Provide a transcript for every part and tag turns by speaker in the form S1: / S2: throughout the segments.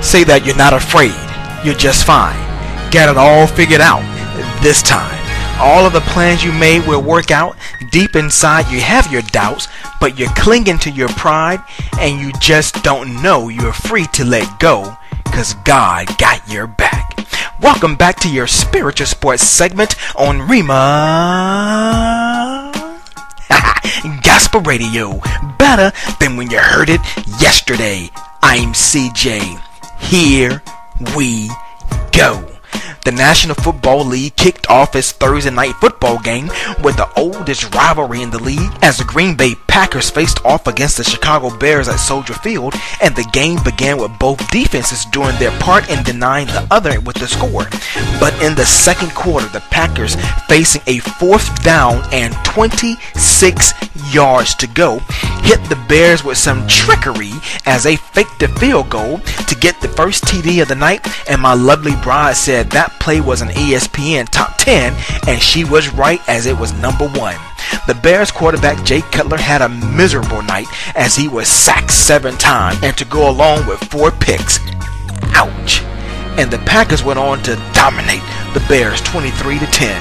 S1: Say that you're not afraid, you're just fine. Got it all figured out this time. All of the plans you made will work out. Deep inside you have your doubts, but you're clinging to your pride, and you just don't know you're free to let go, cause God got your back. Welcome back to your spiritual sports segment on Rima Gospel Radio. Better than when you heard it yesterday. I'm CJ. Here we go. The National Football League kicked off its Thursday night football game with the oldest rivalry in the league as the Green Bay Packers faced off against the Chicago Bears at Soldier Field, and the game began with both defenses doing their part in denying the other with the score. But in the second quarter, the Packers, facing a 4th down and 26 yards to go, hit the Bears with some trickery as they faked the field goal to get the first TD of the night, and my lovely bride said that play was an ESPN top 10, and she was right, as it was number 1. The Bears quarterback Jay Cutler had a miserable night as he was sacked 7 times, and to go along with 4 picks. Ouch. And the Packers went on to dominate the Bears 23-10.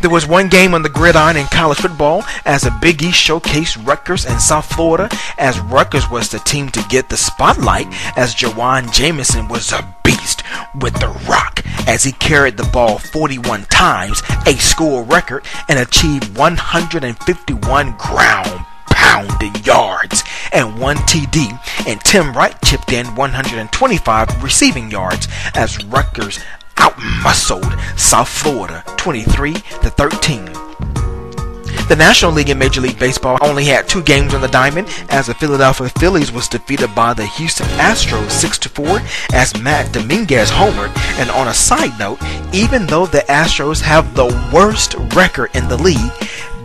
S1: There was one game on the gridiron in college football as the Big East showcased Rutgers and South Florida, as Rutgers was the team to get the spotlight, as Jawan Jamison was a beast with the rock as he carried the ball 41 times, a school record, and achieved 151 ground-pounding yards and 1 TD, and Tim Wright chipped in 125 receiving yards as Rutgers out-muscled South Florida 23-13. The National League in Major League Baseball only had 2 games on the diamond as the Philadelphia Phillies was defeated by the Houston Astros 6-4 as Matt Dominguez homered. And on a side note, even though the Astros have the worst record in the league,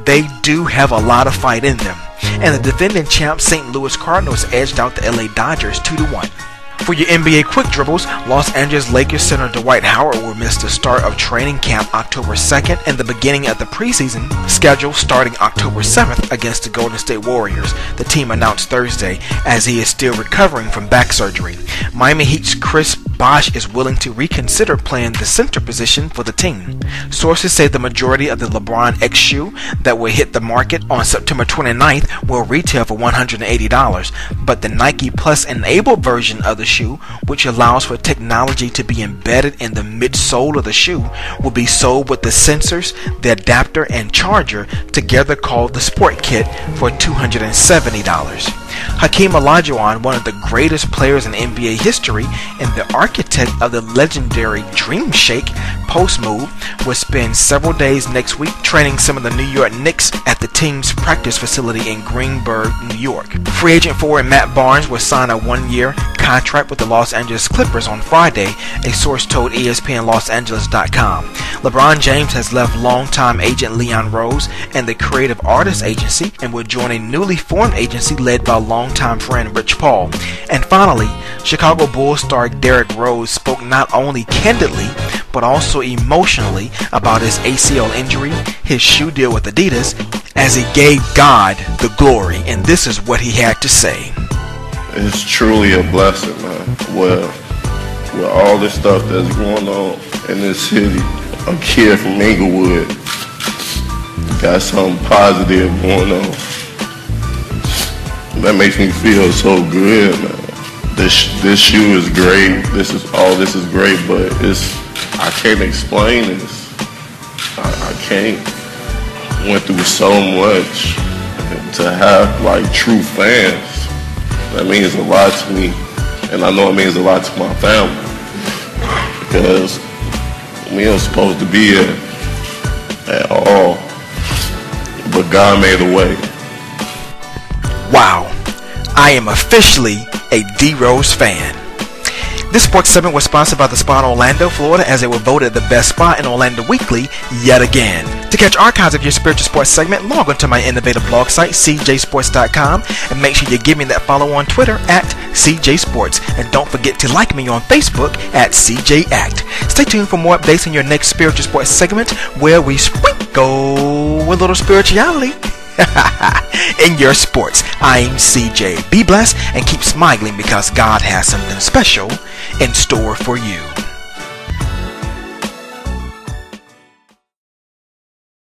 S1: they do have a lot of fight in them. And the defending champ St. Louis Cardinals edged out the LA Dodgers 2-1. For your NBA quick dribbles, Los Angeles Lakers center Dwight Howard will miss the start of training camp October 2nd and the beginning of the preseason schedule starting October 7th against the Golden State Warriors, the team announced Thursday, as he is still recovering from back surgery. Miami Heat's Chris Bosh is willing to reconsider playing the center position for the team. Sources say the majority of the LeBron X shoe that will hit the market on September 29th will retail for $180, but the Nike Plus enabled version of the shoe, which allows for technology to be embedded in the midsole of the shoe, will be sold with the sensors, the adapter, and charger together, called the Sport Kit, for $270. Hakeem Olajuwon, one of the greatest players in NBA history and the architect of the legendary Dream Shake post move, will spend several days next week training some of the New York Knicks at the team's practice facility in Greenburgh, New York. Free agent forward Matt Barnes will sign a 1-year contract with the Los Angeles Clippers on Friday, a source told ESPNLosAngeles.com. LeBron James has left longtime agent Leon Rose and the Creative Artists Agency and will join a newly formed agency led by longtime friend Rich Paul. And finally, Chicago Bulls star Derrick Rose spoke not only candidly but also emotionally about his ACL injury, his shoe deal with Adidas, as he gave God the glory, and this is what he had to say.
S2: It's truly a blessing, man. Well, with all this stuff that's going on in this city, a kid from Inglewood got something positive going on. That makes me feel so good, man. This shoe is great. This is great, but I can't explain this. I can't. Went through so much to have like true fans. That means a lot to me, and I know it means a lot to my family, because we ain't supposed to be here at all, but God made a way.
S1: Wow, I am officially a D Rose fan. This sports segment was sponsored by the Spot in Orlando, Florida, as they were voted the best spot in Orlando Weekly yet again. To catch archives of your spiritual sports segment, log on to my innovative blog site, CJSports.com, and make sure you give me that follow on Twitter at CJ Sports. And don't forget to like me on Facebook at CJ Act. Stay tuned for more updates in your next spiritual sports segment, where we sprinkle a little spirituality in your sports. I'm CJ. Be blessed and keep smiling because God has something special in store for you.